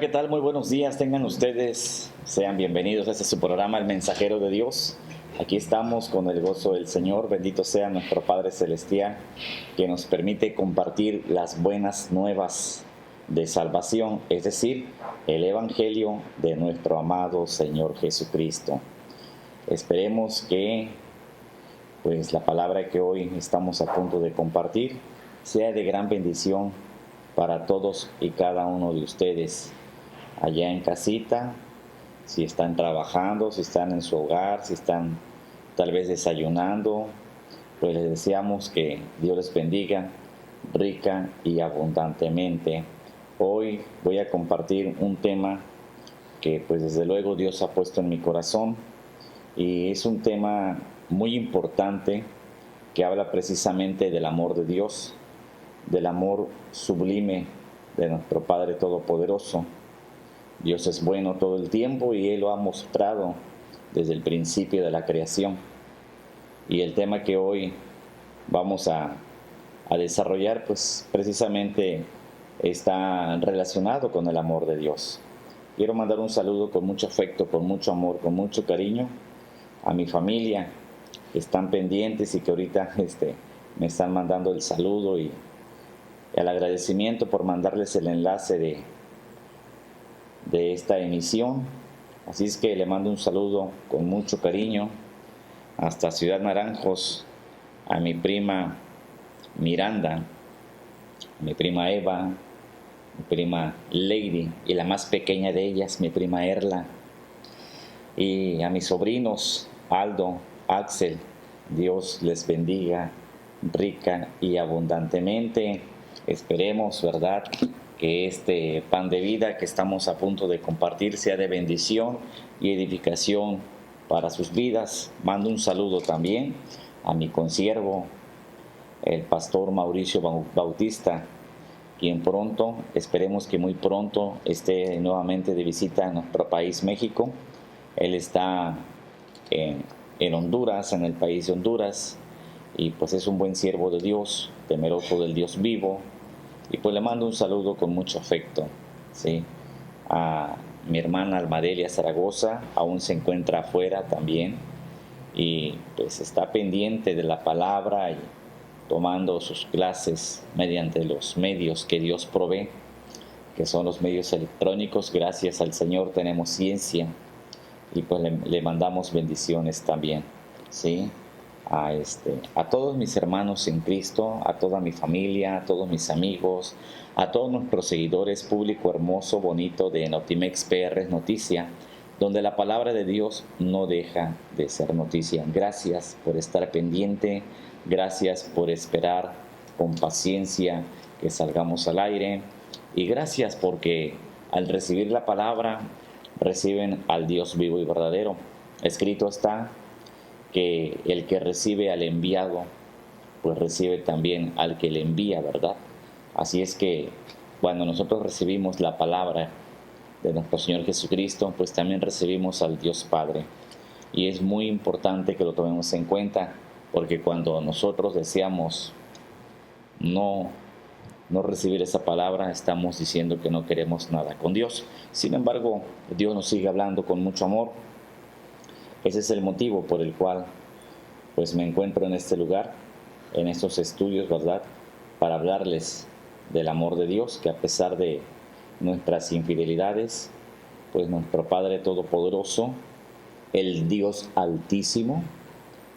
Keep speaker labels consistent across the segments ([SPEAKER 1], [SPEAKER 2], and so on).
[SPEAKER 1] ¿qué tal? Muy buenos días, tengan ustedes, sean bienvenidos a este su programa, El Mensajero de Dios. Aquí estamos con el gozo del Señor, bendito sea nuestro Padre Celestial, que nos permite compartir las buenas nuevas de salvación, es decir, el Evangelio de nuestro amado Señor Jesucristo. Esperemos que pues la palabra que hoy estamos a punto de compartir sea de gran bendición para todos y cada uno de ustedes allá en casita, si están trabajando, si están en su hogar, si están tal vez desayunando, pues les deseamos que Dios les bendiga rica y abundantemente. Hoy voy a compartir un tema que pues desde luego Dios ha puesto en mi corazón y es un tema muy importante que habla precisamente del amor de Dios, del amor sublime de nuestro Padre Todopoderoso. Dios es bueno todo el tiempo y Él lo ha mostrado desde el principio de la creación. Y el tema que hoy vamos a desarrollar, pues precisamente está relacionado con el amor de Dios. Quiero mandar un saludo con mucho afecto, con mucho amor, con mucho cariño a mi familia que están pendientes y que ahorita me están mandando el saludo y el agradecimiento por mandarles el enlace de esta emisión. Así es que le mando un saludo con mucho cariño hasta Ciudad Naranjos, a mi prima Miranda, a mi prima Eva, mi prima Lady y la más pequeña de ellas, mi prima Erla, y a mis sobrinos Aldo, Axel. Dios les bendiga rica y abundantemente. Esperemos, ¿verdad?, que este pan de vida que estamos a punto de compartir sea de bendición y edificación para sus vidas. Mando un saludo también a mi consiervo, el pastor Mauricio Bautista, quien pronto, esperemos que muy pronto, esté nuevamente de visita en nuestro país, México. Él está en Honduras, en el país de Honduras, y pues es un buen siervo de Dios, temeroso del Dios vivo. Y pues le mando un saludo con mucho afecto, ¿sí? A mi hermana Almadelia Zaragoza, aún se encuentra afuera también, y pues está pendiente de la palabra y tomando sus clases mediante los medios que Dios provee, que son los medios electrónicos. Gracias al Señor tenemos ciencia y pues le mandamos bendiciones también, ¿sí? A todos mis hermanos en Cristo, a toda mi familia, a todos mis amigos, a todos nuestros seguidores, público hermoso, bonito de Notimex PR Noticia, donde la palabra de Dios no deja de ser noticia. Gracias por estar pendiente, gracias por esperar con paciencia que salgamos al aire, y gracias porque al recibir la palabra reciben al Dios vivo y verdadero. Escrito está que el que recibe al enviado, pues recibe también al que le envía, ¿verdad? Así es que cuando nosotros recibimos la palabra de nuestro Señor Jesucristo, pues también recibimos al Dios Padre. Y es muy importante que lo tomemos en cuenta, porque cuando nosotros deseamos no recibir esa palabra, estamos diciendo que no queremos nada con Dios. Sin embargo, Dios nos sigue hablando con mucho amor. Ese es el motivo por el cual pues me encuentro en este lugar, en estos estudios, ¿verdad?, para hablarles del amor de Dios, que a pesar de nuestras infidelidades, pues nuestro Padre Todopoderoso, el Dios Altísimo,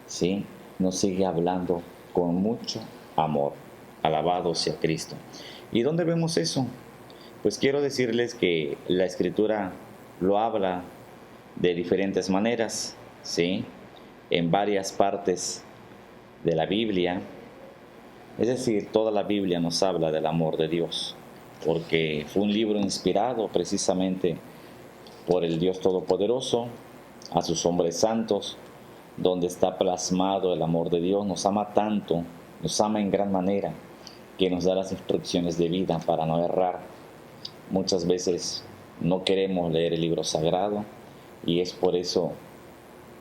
[SPEAKER 1] ¿sí?, nos sigue hablando con mucho amor. Alabado sea Cristo. ¿Y dónde vemos eso? Pues quiero decirles que la Escritura lo habla de diferentes maneras, ¿sí?, en varias partes de la Biblia. Es decir, toda la Biblia nos habla del amor de Dios, porque fue un libro inspirado precisamente por el Dios Todopoderoso a sus hombres santos, donde está plasmado el amor de Dios. Nos ama tanto, nos ama en gran manera, que nos da las instrucciones de vida para no errar. Muchas veces no queremos leer el libro sagrado, y es por eso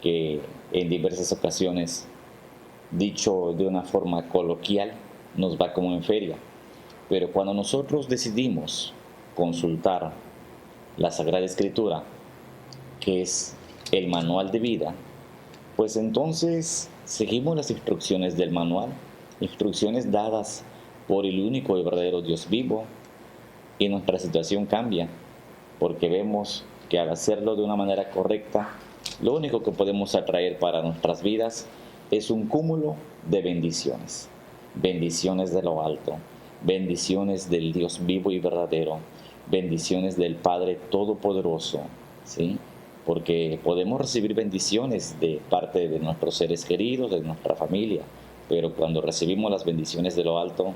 [SPEAKER 1] que en diversas ocasiones, dicho de una forma coloquial, nos va como en feria. Pero cuando nosotros decidimos consultar la Sagrada Escritura, que es el manual de vida, pues entonces seguimos las instrucciones del manual, instrucciones dadas por el único y verdadero Dios vivo, y nuestra situación cambia, porque vemos que al hacerlo de una manera correcta, lo único que podemos atraer para nuestras vidas es un cúmulo de bendiciones, bendiciones de lo alto, bendiciones del Dios vivo y verdadero, bendiciones del Padre Todopoderoso, ¿sí? Porque podemos recibir bendiciones de parte de nuestros seres queridos, de nuestra familia, pero cuando recibimos las bendiciones de lo alto,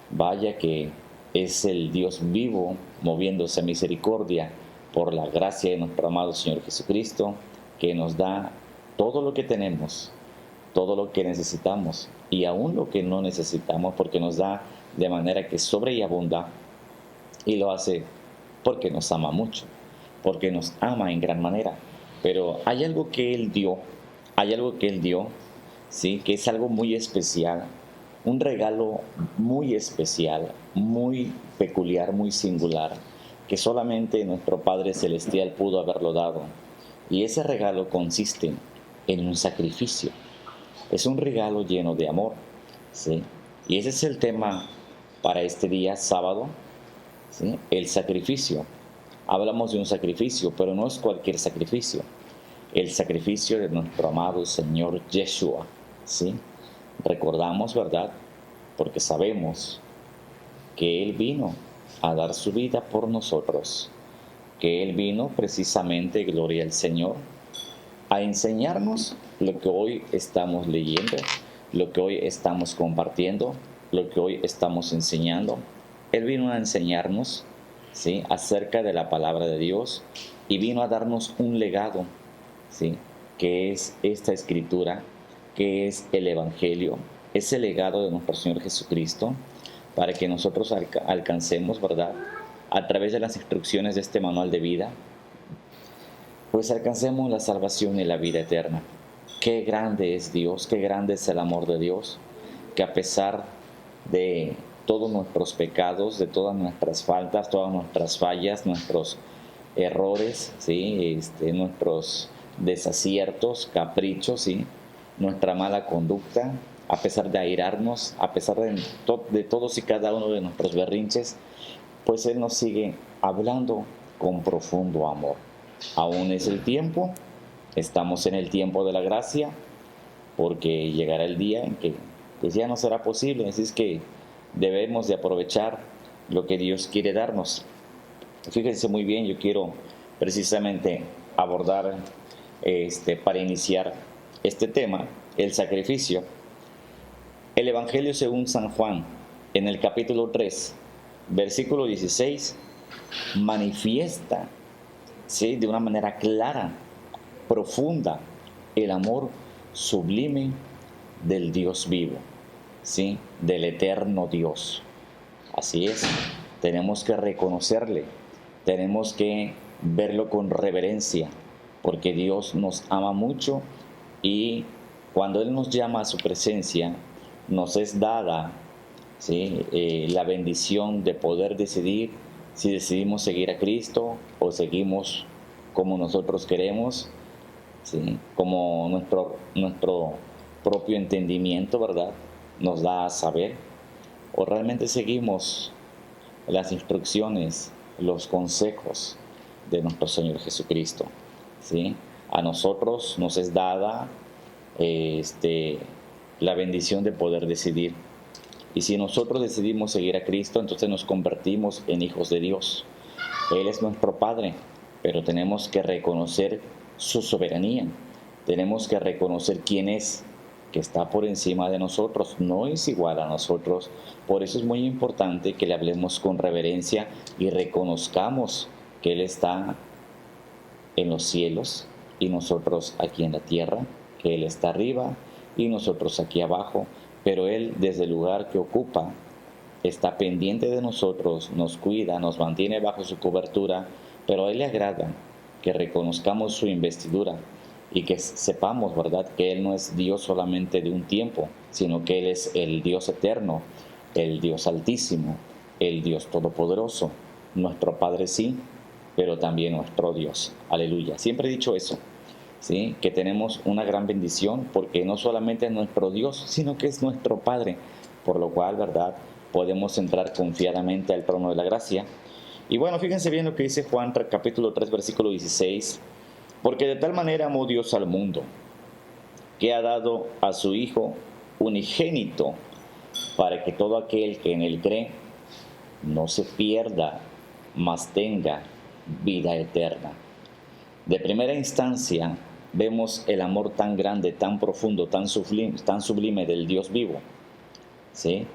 [SPEAKER 1] vaya que es el Dios vivo moviéndose a misericordia por la gracia de nuestro amado Señor Jesucristo, que nos da todo lo que tenemos, todo lo que necesitamos y aún lo que no necesitamos, porque nos da de manera que sobre y abunda, y lo hace porque nos ama mucho, porque nos ama en gran manera. Pero hay algo que Él dio, ¿sí? Que es algo muy especial, un regalo muy especial, muy peculiar, muy singular, que solamente nuestro Padre Celestial pudo haberlo dado. Y ese regalo consiste en un sacrificio. Es un regalo lleno de amor, ¿sí? Y ese es el tema para este día sábado, ¿sí? El sacrificio. Hablamos de un sacrificio, pero no es cualquier sacrificio. El sacrificio de nuestro amado Señor Yeshua, ¿sí? Recordamos, ¿verdad? Porque sabemos que Él vino a dar su vida por nosotros, que Él vino precisamente, gloria al Señor, a enseñarnos lo que hoy estamos leyendo, lo que hoy estamos compartiendo, lo que hoy estamos enseñando. Él vino a enseñarnos, ¿sí?, acerca de la palabra de Dios, y vino a darnos un legado, ¿sí?, que es esta escritura, que es el Evangelio, ese legado de nuestro Señor Jesucristo, para que nosotros alcancemos, ¿verdad?, a través de las instrucciones de este manual de vida, pues alcancemos la salvación y la vida eterna. Qué grande es Dios, qué grande es el amor de Dios, que a pesar de todos nuestros pecados, de todas nuestras faltas, todas nuestras fallas, nuestros errores, ¿sí?, nuestros desaciertos, caprichos, ¿sí?, nuestra mala conducta, a pesar de airarnos, a pesar de todos y cada uno de nuestros berrinches, pues Él nos sigue hablando con profundo amor. Aún es el tiempo, estamos en el tiempo de la gracia, porque llegará el día en que pues ya no será posible, así es que debemos de aprovechar lo que Dios quiere darnos. Fíjense muy bien, yo quiero precisamente abordar para iniciar este tema, el sacrificio. El Evangelio según San Juan, en el capítulo 3, versículo 16, manifiesta, ¿sí?, de una manera clara, profunda, el amor sublime del Dios vivo, ¿sí?, del eterno Dios. Así es, tenemos que reconocerle, tenemos que verlo con reverencia, porque Dios nos ama mucho, y cuando Él nos llama a su presencia, nos es dada, ¿sí?, la bendición de poder decidir si decidimos seguir a Cristo o seguimos como nosotros queremos, ¿sí?, como nuestro propio entendimiento, ¿verdad?, nos da a saber, o realmente seguimos las instrucciones, los consejos de nuestro Señor Jesucristo, ¿sí? A nosotros nos es dada la bendición de poder decidir. Y si nosotros decidimos seguir a Cristo, entonces nos convertimos en hijos de Dios. Él es nuestro Padre, pero tenemos que reconocer su soberanía. Tenemos que reconocer quién es, que está por encima de nosotros, no es igual a nosotros. Por eso es muy importante que le hablemos con reverencia y reconozcamos que Él está en los cielos y nosotros aquí en la tierra, que Él está arriba y nosotros aquí abajo, pero Él desde el lugar que ocupa está pendiente de nosotros, nos cuida, nos mantiene bajo su cobertura, pero a Él le agrada que reconozcamos su investidura y que sepamos, ¿verdad?, que Él no es Dios solamente de un tiempo, sino que Él es el Dios eterno, el Dios altísimo, el Dios todopoderoso, nuestro Padre sí, pero también nuestro Dios. Aleluya. Siempre he dicho eso, ¿sí? Que tenemos una gran bendición porque no solamente es nuestro Dios, sino que es nuestro Padre, por lo cual, ¿verdad?, podemos entrar confiadamente al trono de la gracia. Y bueno, fíjense bien lo que dice Juan capítulo 3, versículo 16. Porque de tal manera amó Dios al mundo, que ha dado a su Hijo unigénito, para que todo aquel que en él cree no se pierda, mas tenga vida eterna. De primera instancia vemos el amor tan grande, tan profundo, tan sublime del Dios vivo, ¿sí?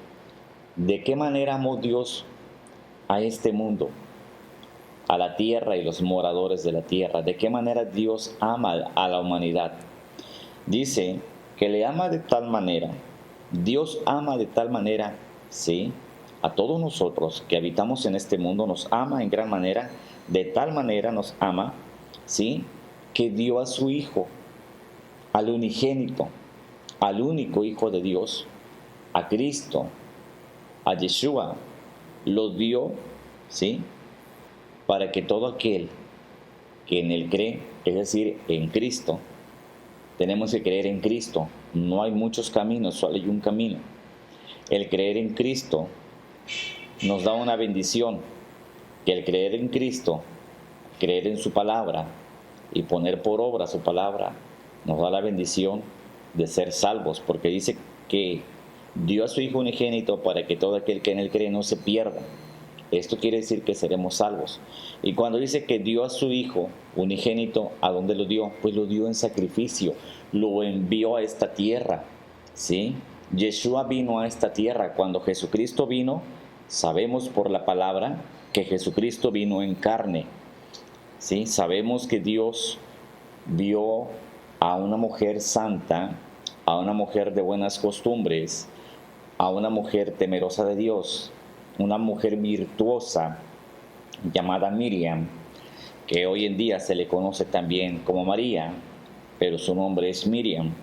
[SPEAKER 1] ¿De qué manera amó Dios a este mundo, a la tierra y los moradores de la tierra? ¿De qué manera Dios ama a la humanidad? Dice que le ama de tal manera, Dios ama de tal manera, ¿sí?, a todos nosotros que habitamos en este mundo, nos ama en gran manera, de tal manera nos ama, ¿sí?, que dio a su Hijo, al unigénito, al único Hijo de Dios, a Cristo, a Yeshua, lo dio, ¿sí?, para que todo aquel que en él cree, es decir, en Cristo, tenemos que creer en Cristo. No hay muchos caminos, solo hay un camino. El creer en Cristo nos da una bendición, que el creer en Cristo, creer en su palabra y poner por obra su palabra, nos da la bendición de ser salvos, porque dice que dio a su Hijo unigénito para que todo aquel que en él cree no se pierda. Esto quiere decir que seremos salvos. Y cuando dice que dio a su Hijo unigénito, ¿a dónde lo dio? Pues lo dio en sacrificio, lo envió a esta tierra, ¿sí? Yeshua vino a esta tierra. Cuando Jesucristo vino, sabemos por la palabra que Jesucristo vino en carne, ¿sí? Sabemos que Dios vio a una mujer santa, a una mujer de buenas costumbres, a una mujer temerosa de Dios, una mujer virtuosa llamada Miriam, que hoy en día se le conoce también como María, pero su nombre es Miriam.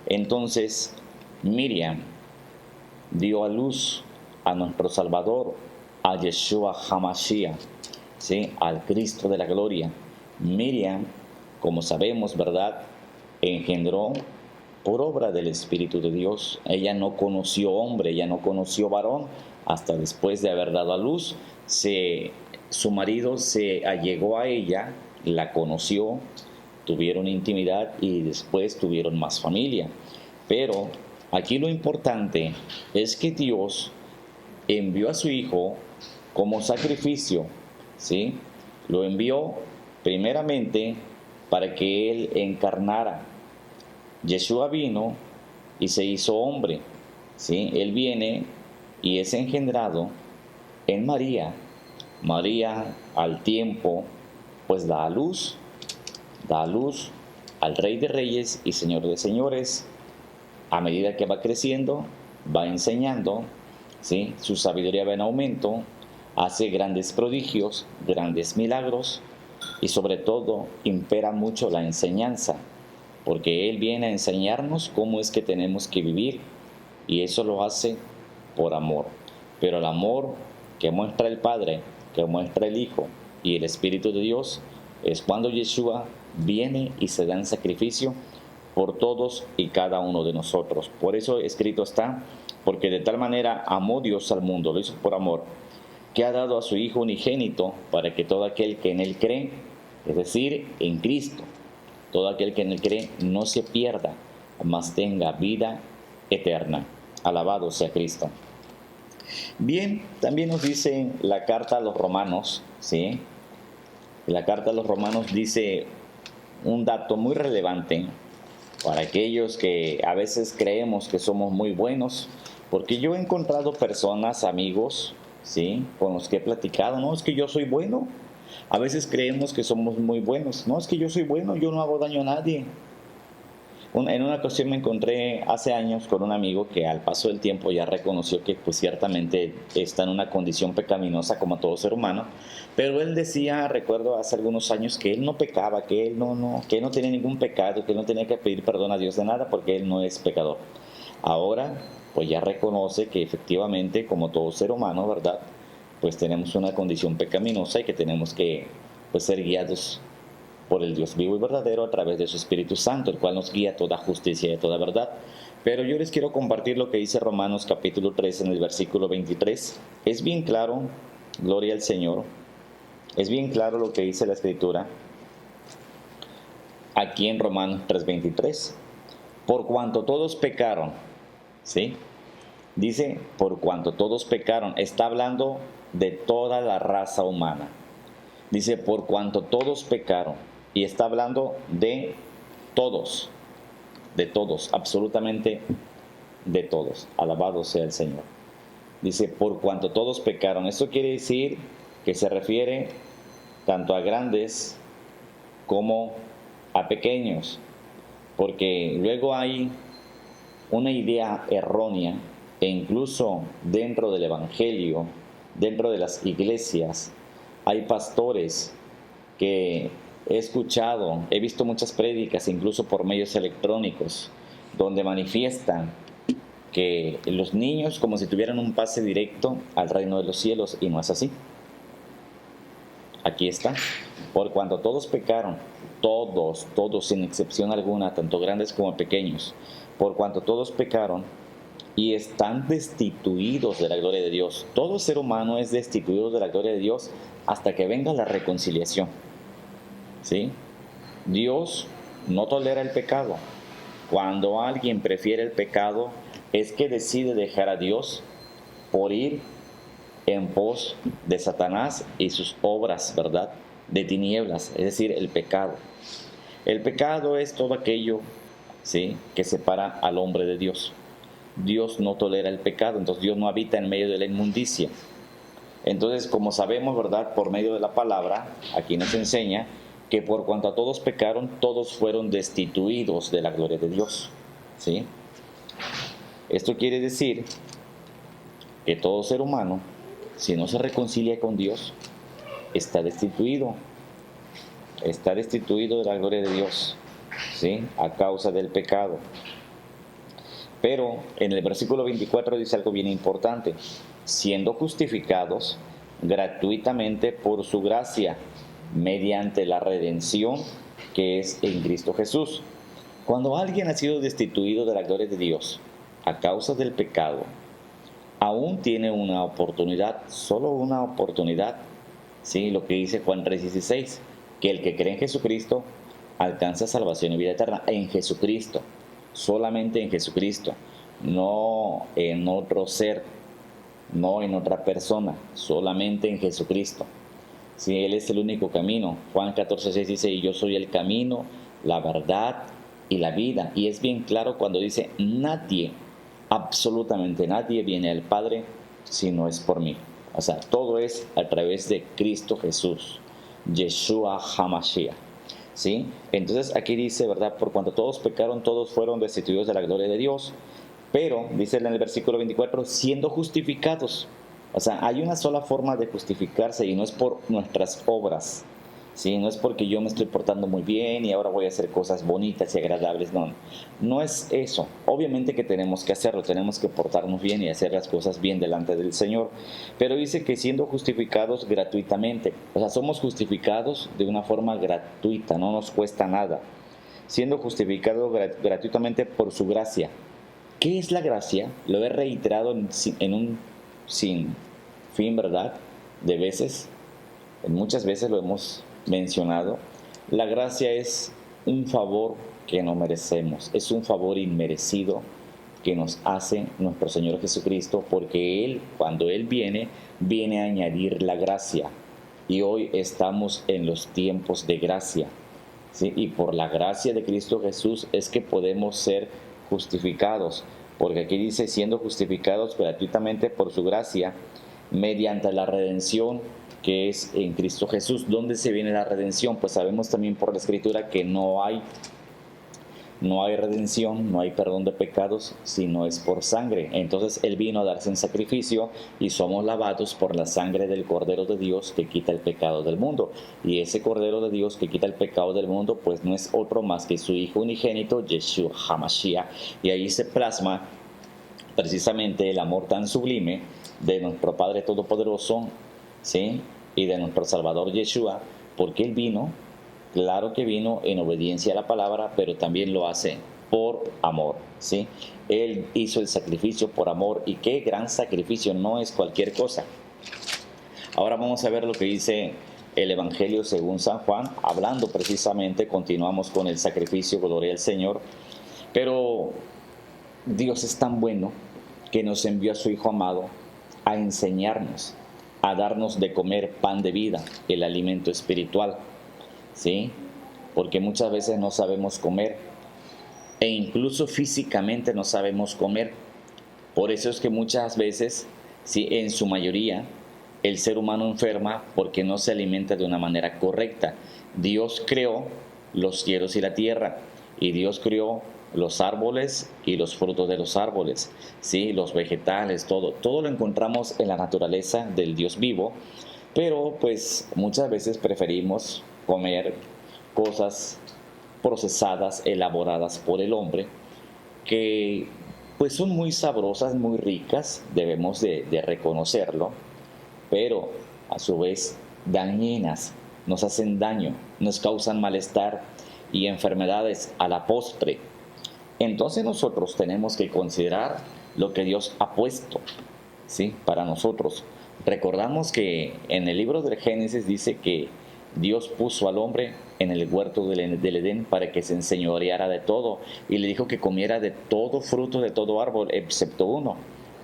[SPEAKER 1] Entonces, Miriam dio a luz a nuestro Salvador, a Yeshua HaMashiach, ¿sí?, al Cristo de la gloria. Miriam, como sabemos, ¿verdad?, engendró por obra del Espíritu de Dios. Ella no conoció hombre, ella no conoció varón, hasta después de haber dado a luz. Su marido se allegó a ella, la conoció, tuvieron intimidad y después tuvieron más familia. Pero aquí lo importante es que Dios envió a su Hijo como sacrificio, ¿sí? Lo envió primeramente para que Él encarnara. Yeshua vino y se hizo hombre, ¿sí? Él viene y es engendrado en María. María al tiempo pues da a luz al Rey de Reyes y Señor de Señores. A medida que va creciendo, va enseñando, ¿sí? Su sabiduría va en aumento, hace grandes prodigios, grandes milagros y sobre todo impera mucho la enseñanza, porque Él viene a enseñarnos cómo es que tenemos que vivir y eso lo hace por amor. Pero el amor que muestra el Padre, que muestra el Hijo y el Espíritu de Dios es cuando Yeshua viene y se da en sacrificio por todos y cada uno de nosotros. Por eso escrito está, porque de tal manera amó Dios al mundo, lo hizo por amor, que ha dado a su Hijo unigénito para que todo aquel que en Él cree, es decir, en Cristo, todo aquel que en Él cree no se pierda, mas tenga vida eterna. Alabado sea Cristo. Bien, también nos dice la carta a los romanos, ¿sí? La carta a los romanos dice un dato muy relevante para aquellos que a veces creemos que somos muy buenos, porque yo he encontrado personas, amigos, ¿sí?, con los que he platicado. No, es que yo soy bueno. A veces creemos que somos muy buenos. No, es que yo soy bueno, yo no hago daño a nadie. En una ocasión me encontré hace años con un amigo que al paso del tiempo ya reconoció que pues ciertamente está en una condición pecaminosa como todo ser humano, pero él decía, recuerdo hace algunos años, que él no pecaba, que él no tenía ningún pecado, que él no tenía que pedir perdón a Dios de nada porque él no es pecador. Ahora pues ya reconoce que efectivamente como todo ser humano, ¿verdad?, pues tenemos una condición pecaminosa y que tenemos que pues ser guiados por el Dios vivo y verdadero a través de su Espíritu Santo, el cual nos guía a toda justicia y a toda verdad. Pero yo les quiero compartir lo que dice Romanos capítulo 3 en el versículo 23. Es bien claro, gloria al Señor, es bien claro lo que dice la Escritura aquí en Romanos 3:23. Por cuanto todos pecaron, ¿sí? Dice, por cuanto todos pecaron, está hablando de toda la raza humana. Dice, por cuanto todos pecaron, y está hablando de todos, absolutamente de todos. Alabado sea el Señor. Dice, por cuanto todos pecaron. Esto quiere decir que se refiere tanto a grandes como a pequeños, porque luego hay una idea errónea, e incluso dentro del Evangelio, dentro de las iglesias, hay pastores que he escuchado, he visto muchas prédicas, incluso por medios electrónicos, donde manifiestan que los niños como si tuvieran un pase directo al reino de los cielos, y no es así. Aquí está. Por cuanto todos pecaron, todos, sin excepción alguna, tanto grandes como pequeños, por cuanto todos pecaron y están destituidos de la gloria de Dios. Todo ser humano es destituido de la gloria de Dios hasta que venga la reconciliación. ¿Sí? Dios no tolera el pecado. Cuando alguien prefiere el pecado, es que decide dejar a Dios por ir en pos de Satanás y sus obras, ¿verdad?, de tinieblas, es decir, el pecado. El pecado es todo aquello, ¿sí?, que separa al hombre de Dios. Dios no tolera el pecado, entonces Dios no habita en medio de la inmundicia. Entonces, como sabemos, ¿verdad?, por medio de la palabra, aquí nos enseña que por cuanto a todos pecaron, todos fueron destituidos de la gloria de Dios, ¿sí? Esto quiere decir que todo ser humano, si no se reconcilia con Dios, está destituido de la gloria de Dios, ¿sí?, a causa del pecado. Pero en el versículo 24 dice algo bien importante: siendo justificados gratuitamente por su gracia, mediante la redención que es en Cristo Jesús. Cuando alguien ha sido destituido de la gloria de Dios a causa del pecado, aún tiene una oportunidad, solo una oportunidad, ¿sí?, lo que dice Juan 3:16, que el que cree en Jesucristo alcanza salvación y vida eterna. En Jesucristo, solamente en Jesucristo, no en otro ser, no en otra persona, solamente en Jesucristo. Sí, Él es el único camino. Juan 14:6 dice, y yo soy el camino, la verdad y la vida. Y es bien claro cuando dice, nadie, absolutamente nadie viene al Padre si no es por mí. O sea, todo es a través de Cristo Jesús, Yeshua HaMashiach, ¿sí? Entonces aquí dice, ¿verdad?, por cuanto todos pecaron, todos fueron destituidos de la gloria de Dios. Pero, dice en el versículo 24, siendo justificados. O sea, hay una sola forma de justificarse, y no es por nuestras obras, ¿sí? No es porque yo me estoy portando muy bien y ahora voy a hacer cosas bonitas y agradables. No, no es eso. Obviamente que tenemos que hacerlo, tenemos que portarnos bien y hacer las cosas bien delante del Señor. Pero dice que siendo justificados gratuitamente. O sea, somos justificados de una forma gratuita, no nos cuesta nada. Siendo justificados gratuitamente por su gracia. ¿Qué es la gracia? Lo he reiterado en un sin fin, ¿verdad?, de veces. Muchas veces lo hemos mencionado. La gracia es un favor que no merecemos, es un favor inmerecido que nos hace nuestro Señor Jesucristo, porque Él, cuando Él viene a añadir la gracia. Y hoy estamos en los tiempos de gracia, ¿sí? Y por la gracia de Cristo Jesús es que podemos ser justificados, porque aquí dice, siendo justificados gratuitamente por su gracia, mediante la redención que es en Cristo Jesús. ¿Dónde se viene la redención? Pues sabemos también por la Escritura que no hay redención, no hay perdón de pecados si no es por sangre. Entonces Él vino a darse en sacrificio y somos lavados por la sangre del Cordero de Dios que quita el pecado del mundo. Y ese Cordero de Dios que quita el pecado del mundo, pues no es otro más que su Hijo unigénito, Yeshua HaMashiach. Y ahí se plasma precisamente el amor tan sublime de nuestro Padre Todopoderoso, ¿sí?, y de nuestro Salvador Yeshua, porque Él vino, claro que vino en obediencia a la palabra, pero también lo hace por amor, ¿sí? Él hizo el sacrificio por amor, y qué gran sacrificio, no es cualquier cosa. Ahora vamos a ver lo que dice el Evangelio según San Juan, hablando precisamente, continuamos con el sacrificio, gloria al Señor, pero Dios es tan bueno que nos envió a su Hijo amado a enseñarnos, a darnos de comer pan de vida, el alimento espiritual, ¿sí? Porque muchas veces no sabemos comer, e incluso físicamente no sabemos comer. Por eso es que muchas veces, sí, en su mayoría, el ser humano enferma porque no se alimenta de una manera correcta. Dios creó los cielos y la tierra, y Dios creó los árboles y los frutos de los árboles, ¿sí? Los vegetales, todo lo encontramos en la naturaleza del Dios vivo, pero pues muchas veces preferimos comer cosas procesadas, elaboradas por el hombre, que pues son muy sabrosas, muy ricas, debemos de reconocerlo, pero a su vez dañinas, nos hacen daño, nos causan malestar y enfermedades a la postre. Entonces nosotros tenemos que considerar lo que Dios ha puesto, ¿sí?, para nosotros. Recordamos que en el libro del Génesis dice que Dios puso al hombre en el huerto del Edén para que se enseñoreara de todo, y le dijo que comiera de todo fruto de todo árbol, excepto uno,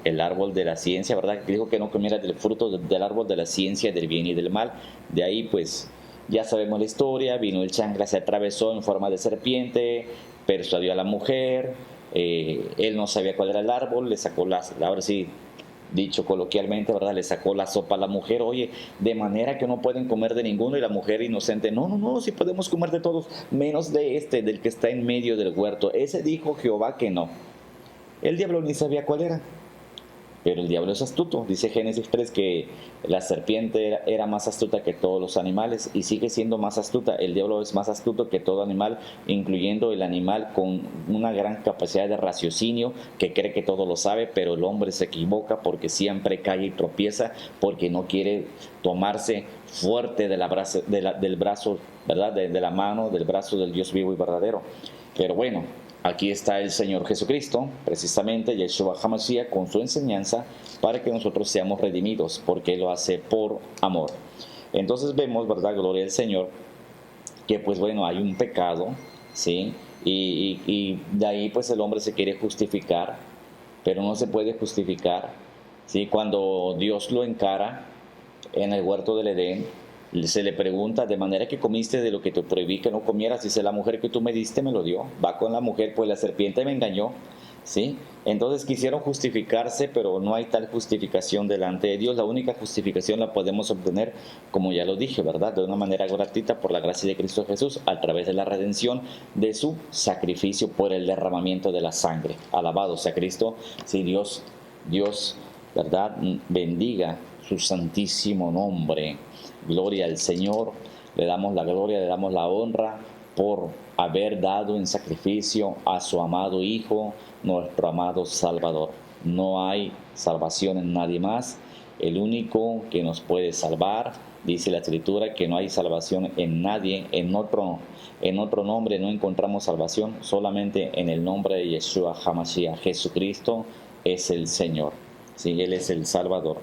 [SPEAKER 1] el árbol de la ciencia, ¿verdad? Dijo que no comiera del fruto del árbol de la ciencia del bien y del mal. De ahí pues ya sabemos la historia, vino el chancla, se atravesó en forma de serpiente, persuadió a la mujer, él no sabía cuál era el árbol, le sacó ahora sí, dicho coloquialmente, ¿verdad?, le sacó la sopa a la mujer, oye, de manera que no pueden comer de ninguno, y la mujer inocente, no, no, no, sí podemos comer de todos, menos de este, del que está en medio del huerto. Ese dijo Jehová que no. El diablo ni sabía cuál era. Pero el diablo es astuto. Dice Génesis 3 que la serpiente era más astuta que todos los animales, y sigue siendo más astuta. El diablo es más astuto que todo animal, incluyendo el animal con una gran capacidad de raciocinio, que cree que todo lo sabe, pero el hombre se equivoca porque siempre cae y tropieza, porque no quiere tomarse fuerte del brazo, ¿verdad?, de la mano, del brazo del Dios vivo y verdadero. Pero bueno, aquí está el Señor Jesucristo, precisamente Yeshua HaMashiach, con su enseñanza para que nosotros seamos redimidos, porque Él lo hace por amor. Entonces vemos, ¿verdad?, gloria al Señor, que pues bueno, hay un pecado, ¿sí? Y de ahí pues el hombre se quiere justificar, pero no se puede justificar, ¿sí? Cuando Dios lo encara en el huerto del Edén, se le pregunta, de manera que comiste de lo que te prohibí que no comieras. Dice, la mujer que tú me diste me lo dio. Va con la mujer, pues la serpiente me engañó, ¿sí? Entonces quisieron justificarse, pero no hay tal justificación delante de Dios. La única justificación la podemos obtener, como ya lo dije, ¿verdad?, de una manera gratuita, por la gracia de Cristo Jesús, a través de la redención de su sacrificio por el derramamiento de la sangre. Alabado sea Cristo. Sí, Dios, ¿verdad?, bendiga su santísimo nombre. Gloria al Señor, le damos la gloria, le damos la honra por haber dado en sacrificio a su amado Hijo, nuestro amado Salvador. No hay salvación en nadie más. El único que nos puede salvar, dice la Escritura, que no hay salvación en nadie, en otro nombre no encontramos salvación, solamente en el nombre de Yeshua HaMashiach. Jesucristo es el Señor. Sí, Él es el Salvador.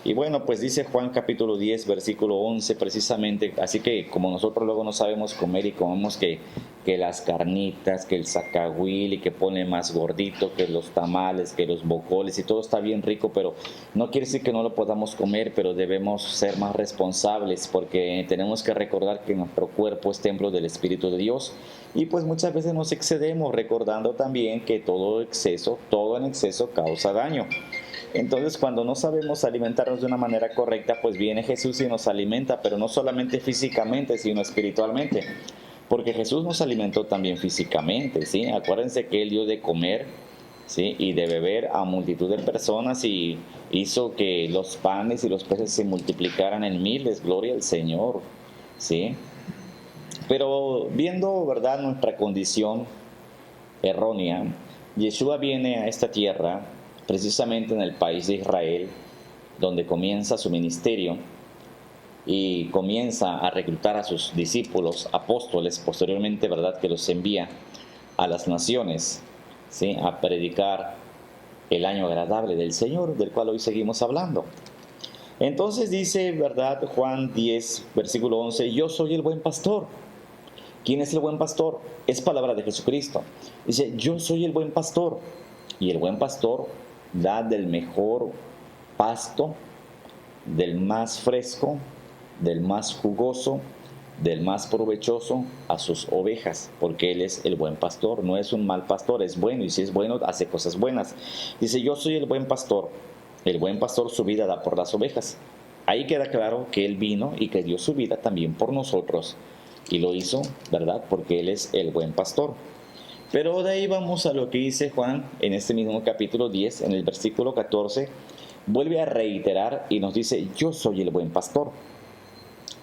[SPEAKER 1] Y bueno, pues dice Juan capítulo 10, versículo 11 precisamente, así que como nosotros luego no sabemos comer y comemos que las carnitas, que el zacahuil, y que pone más gordito, que los tamales, que los bocoles, y todo está bien rico, pero no quiere decir que no lo podamos comer, pero debemos ser más responsables, porque tenemos que recordar que nuestro cuerpo es templo del Espíritu de Dios, y pues muchas veces nos excedemos, recordando también que todo en exceso causa daño. Entonces, cuando no sabemos alimentarnos de una manera correcta, pues viene Jesús y nos alimenta, pero no solamente físicamente, sino espiritualmente. Porque Jesús nos alimentó también físicamente, ¿sí? Acuérdense que Él dio de comer, ¿sí?, y de beber a multitud de personas, y hizo que los panes y los peces se multiplicaran en miles, gloria al Señor, ¿sí? Pero viendo, ¿verdad?, nuestra condición errónea, Yeshua viene a esta tierra, precisamente en el país de Israel, donde comienza su ministerio, y comienza a reclutar a sus discípulos, apóstoles, posteriormente, ¿verdad?, que los envía a las naciones, ¿sí?, a predicar el año agradable del Señor, del cual hoy seguimos hablando. Entonces dice, ¿verdad?, Juan 10, versículo 11, yo soy el buen pastor. ¿Quién es el buen pastor? Es palabra de Jesucristo. Dice, yo soy el buen pastor. Y el buen pastor da del mejor pasto, del más fresco, del más jugoso, del más provechoso a sus ovejas, porque Él es el buen pastor, no es un mal pastor, es bueno, y si es bueno, hace cosas buenas. Dice, yo soy el buen pastor su vida da por las ovejas. Ahí queda claro que Él vino y que dio su vida también por nosotros, y lo hizo, ¿verdad?, porque Él es el buen pastor. Pero de ahí vamos a lo que dice Juan en este mismo capítulo 10, en el versículo 14, vuelve a reiterar y nos dice, yo soy el buen pastor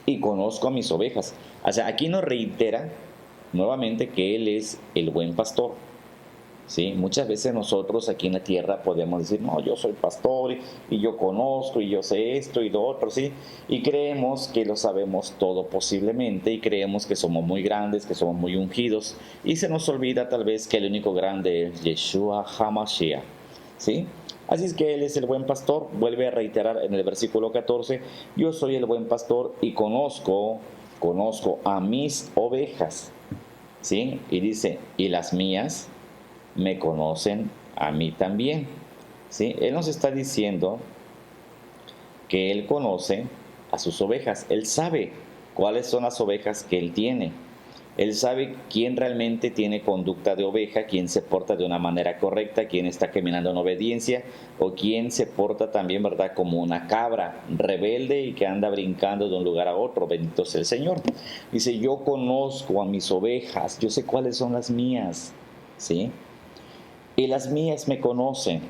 [SPEAKER 1] y conozco a mis ovejas. O sea, aquí nos reitera nuevamente que Él es el buen pastor. ¿Sí? Muchas veces nosotros aquí en la tierra podemos decir, no, yo soy pastor y yo conozco y yo sé esto y lo otro, ¿sí? Y creemos que lo sabemos todo posiblemente y creemos que somos muy grandes, que somos muy ungidos y se nos olvida tal vez que el único grande es Yeshua HaMashiach, ¿sí? Así es que Él es el buen pastor, vuelve a reiterar en el versículo 14, yo soy el buen pastor y conozco a mis ovejas, ¿sí? Y dice, y las mías me conocen a mí también, ¿sí? Él nos está diciendo que Él conoce a sus ovejas, Él sabe cuáles son las ovejas que Él tiene, Él sabe quién realmente tiene conducta de oveja, quién se porta de una manera correcta, quién está caminando en obediencia, o quién se porta también, ¿verdad?, como una cabra rebelde y que anda brincando de un lugar a otro. Bendito sea el Señor. Dice, yo conozco a mis ovejas, yo sé cuáles son las mías, ¿sí? Y las mías me conocen.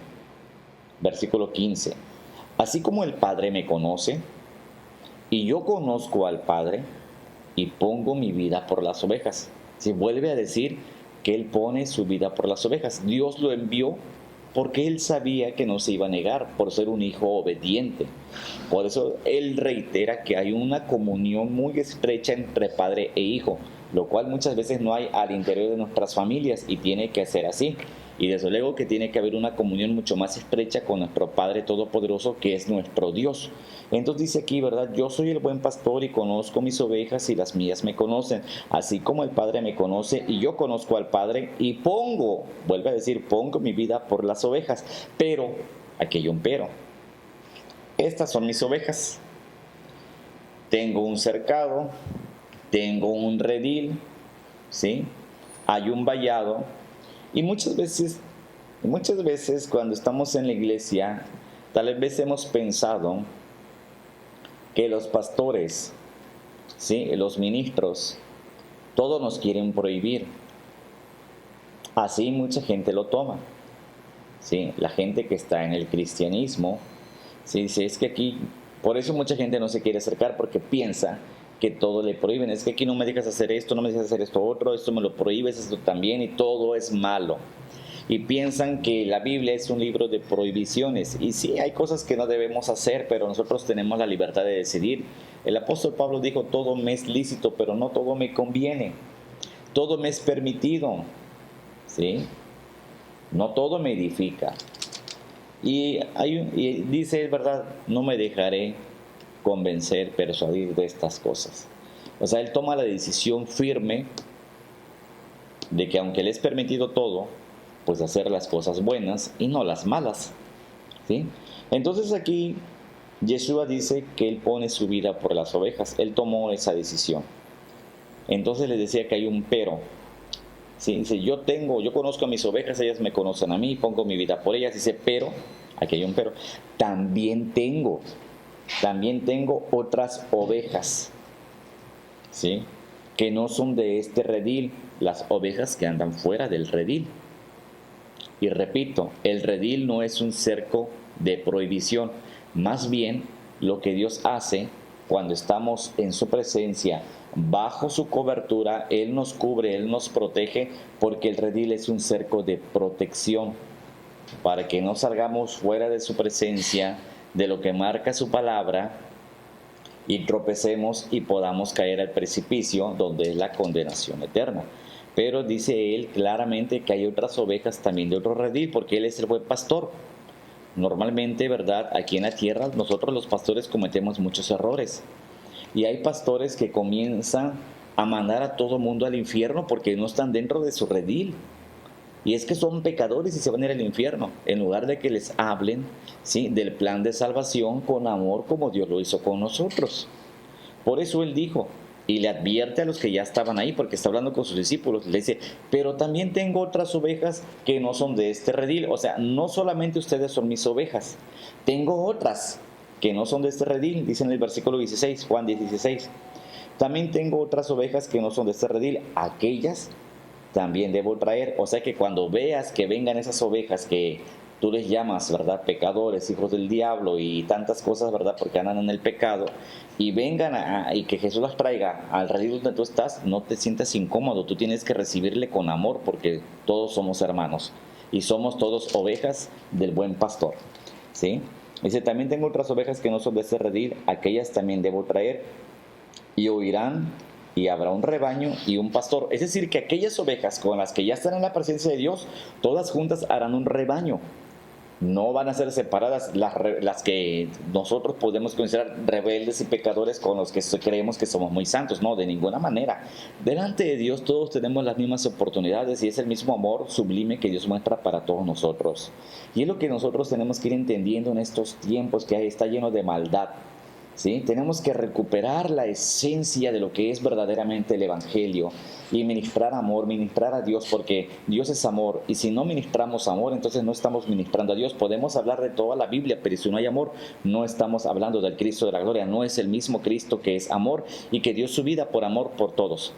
[SPEAKER 1] Versículo 15. Así como el Padre me conoce, y yo conozco al Padre, y pongo mi vida por las ovejas. Se vuelve a decir que Él pone su vida por las ovejas. Dios lo envió porque Él sabía que no se iba a negar por ser un hijo obediente. Por eso Él reitera que hay una comunión muy estrecha entre padre e hijo, lo cual muchas veces no hay al interior de nuestras familias y tiene que ser así. Y desde luego que tiene que haber una comunión mucho más estrecha con nuestro Padre Todopoderoso, que es nuestro Dios. Entonces dice aquí, ¿verdad? Yo soy el buen pastor y conozco mis ovejas y las mías me conocen, así como el Padre me conoce y yo conozco al Padre y vuelve a decir, pongo mi vida por las ovejas. Pero, aquí hay un pero. Estas son mis ovejas. Tengo un cercado, tengo un redil, ¿sí? Hay un vallado. Y muchas veces cuando estamos en la iglesia, tal vez hemos pensado que los pastores, ¿sí?, los ministros, todos nos quieren prohibir. Así mucha gente lo toma, ¿sí? La gente que está en el cristianismo, ¿sí?, dice, es que aquí, por eso mucha gente no se quiere acercar, porque piensa que todo le prohíben. Es que aquí no me dejas hacer esto, no me dejas hacer esto otro, esto me lo prohíbes, esto también, y todo es malo. Y piensan que la Biblia es un libro de prohibiciones. Y sí, hay cosas que no debemos hacer, pero nosotros tenemos la libertad de decidir. El apóstol Pablo dijo, todo me es lícito, pero no todo me conviene. Todo me es permitido, ¿sí? No todo me edifica. Y dice, es verdad, no me dejaré convencer, persuadir de estas cosas. O sea, él toma la decisión firme de que aunque le es permitido todo, pues hacer las cosas buenas y no las malas, ¿sí? Entonces aquí Yeshua dice que Él pone su vida por las ovejas. Él tomó esa decisión. Entonces les decía que hay un pero, ¿sí? Dice, yo conozco a mis ovejas, ellas me conocen a mí, pongo mi vida por ellas. Dice, pero, aquí hay un pero, también tengo otras ovejas, ¿sí?, que no son de este redil, las ovejas que andan fuera del redil. Y repito, el redil no es un cerco de prohibición, más bien lo que Dios hace cuando estamos en su presencia, bajo su cobertura, Él nos cubre, Él nos protege, porque el redil es un cerco de protección, para que no salgamos fuera de su presencia, de lo que marca su palabra, y tropecemos y podamos caer al precipicio donde es la condenación eterna. Pero dice él claramente que hay otras ovejas también de otro redil, porque él es el buen pastor. Normalmente, ¿verdad? Aquí en la tierra nosotros los pastores cometemos muchos errores. Y hay pastores que comienzan a mandar a todo mundo al infierno porque no están dentro de su redil. Y es que son pecadores y se van a ir al infierno, en lugar de que les hablen, ¿sí?, del plan de salvación con amor como Dios lo hizo con nosotros. Por eso él dijo, y le advierte a los que ya estaban ahí, porque está hablando con sus discípulos, le dice, pero también tengo otras ovejas que no son de este redil. O sea, no solamente ustedes son mis ovejas, tengo otras que no son de este redil, dice en el versículo 16, Juan 16. También tengo otras ovejas que no son de este redil, aquellas también debo traer. O sea que cuando veas que vengan esas ovejas que tú les llamas, ¿verdad?, pecadores, hijos del diablo y tantas cosas, ¿verdad?, porque andan en el pecado, y vengan y que Jesús las traiga al redil donde tú estás, no te sientas incómodo, tú tienes que recibirle con amor, porque todos somos hermanos y somos todos ovejas del buen pastor, ¿sí? Dice, también tengo otras ovejas que no son de ese redil, aquellas también debo traer, y oirán, y habrá un rebaño y un pastor. Es decir, que aquellas ovejas con las que ya están en la presencia de Dios, todas juntas harán un rebaño. No van a ser separadas las que nosotros podemos considerar rebeldes y pecadores con los que creemos que somos muy santos. No, de ninguna manera. Delante de Dios todos tenemos las mismas oportunidades y es el mismo amor sublime que Dios muestra para todos nosotros. Y es lo que nosotros tenemos que ir entendiendo en estos tiempos que está lleno de maldad. ¿Sí? Tenemos que recuperar la esencia de lo que es verdaderamente el Evangelio y ministrar amor, ministrar a Dios, porque Dios es amor, y si no ministramos amor, entonces no estamos ministrando a Dios. Podemos hablar de toda la Biblia, pero si no hay amor, no estamos hablando del Cristo de la gloria. No es el mismo Cristo que es amor y que dio su vida por amor por todos,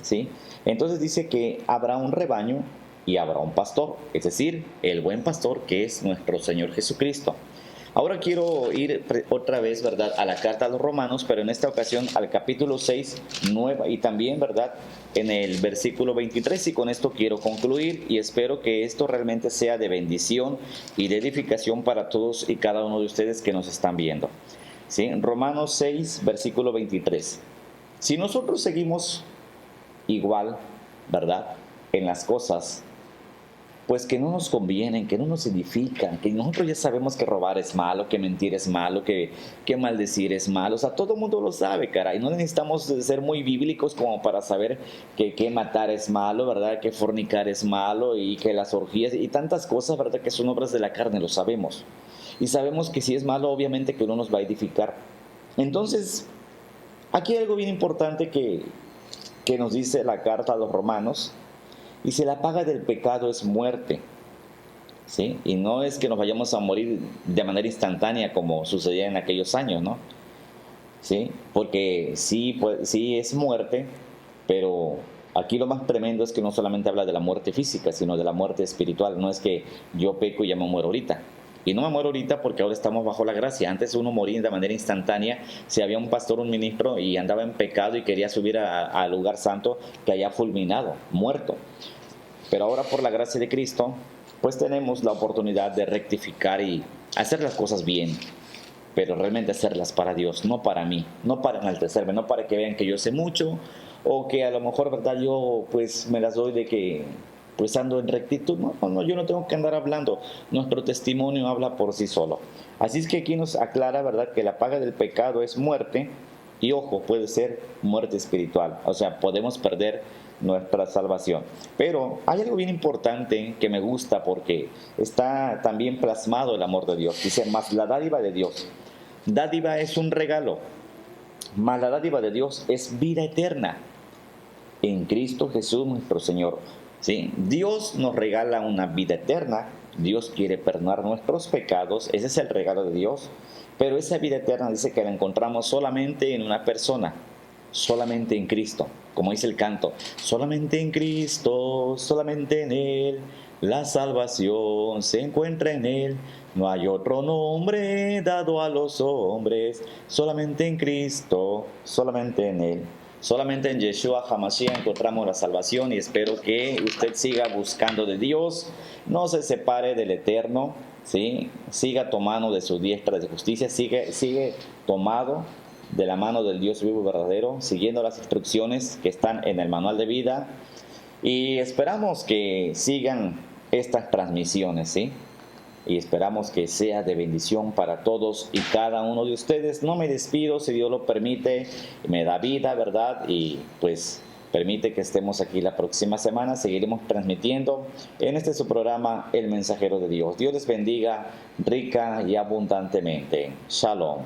[SPEAKER 1] ¿sí? Entonces dice que habrá un rebaño y habrá un pastor, es decir, el buen pastor, que es nuestro Señor Jesucristo. Ahora quiero ir otra vez, ¿verdad?, a la carta a los Romanos, pero en esta ocasión al capítulo 6, y también, ¿verdad?, en el versículo 23, y con esto quiero concluir, y espero que esto realmente sea de bendición y de edificación para todos y cada uno de ustedes que nos están viendo. ¿Sí? Romanos 6, versículo 23. Si nosotros seguimos igual, ¿verdad?, en las cosas pues que no nos convienen, que no nos edifican, que nosotros ya sabemos que robar es malo, que mentir es malo, que maldecir es malo. O sea, todo el mundo lo sabe, caray. No necesitamos ser muy bíblicos como para saber que matar es malo, ¿verdad? Que fornicar es malo y que las orgías y tantas cosas, ¿verdad?, que son obras de la carne, lo sabemos. Y sabemos que si es malo, obviamente que no nos va a edificar. Entonces, aquí hay algo bien importante que nos dice la carta a los Romanos. Y si la paga del pecado es muerte, ¿sí? Y no es que nos vayamos a morir de manera instantánea como sucedía en aquellos años, ¿no? ¿Sí? Porque sí, pues, sí es muerte, pero aquí lo más tremendo es que no solamente habla de la muerte física, sino de la muerte espiritual. No es que yo peco y ya me muero ahorita. Y no me muero ahorita porque ahora estamos bajo la gracia. Antes uno moría de manera instantánea. Si había un pastor, un ministro y andaba en pecado y quería subir al lugar santo, que haya fulminado, muerto. Pero ahora por la gracia de Cristo, pues tenemos la oportunidad de rectificar y hacer las cosas bien, pero realmente hacerlas para Dios, no para mí, no para enaltecerme, no para que vean que yo sé mucho o que a lo mejor, ¿verdad?, yo pues me las doy de que pues ando en rectitud. No, yo no tengo que andar hablando. Nuestro testimonio habla por sí solo. Así es que aquí nos aclara, ¿verdad?, que la paga del pecado es muerte, y ojo, puede ser muerte espiritual. O sea, podemos perder nuestra salvación. Pero hay algo bien importante que me gusta porque está también plasmado el amor de Dios. Dice, más la dádiva de Dios. Dádiva es un regalo, más la dádiva de Dios es vida eterna en Cristo Jesús nuestro Señor. ¿Sí? Dios nos regala una vida eterna. Dios quiere perdonar nuestros pecados. Ese es el regalo de Dios. Pero esa vida eterna dice que la encontramos solamente en una persona, solamente en Cristo. Como dice el canto, solamente en Cristo, solamente en Él, la salvación se encuentra en Él. No hay otro nombre dado a los hombres, solamente en Cristo, solamente en Él. Solamente en Yeshua HaMashiach encontramos la salvación, y espero que usted siga buscando de Dios, no se separe del Eterno, ¿sí? Siga tomando de su diestra de justicia, sigue tomado de la mano del Dios vivo y verdadero, siguiendo las instrucciones que están en el manual de vida. Y esperamos que sigan estas transmisiones, ¿sí? Y esperamos que sea de bendición para todos y cada uno de ustedes. No me despido, si Dios lo permite, me da vida, ¿verdad? Y pues permite que estemos aquí la próxima semana. Seguiremos transmitiendo en este su programa, El Mensajero de Dios. Dios les bendiga rica y abundantemente. Shalom.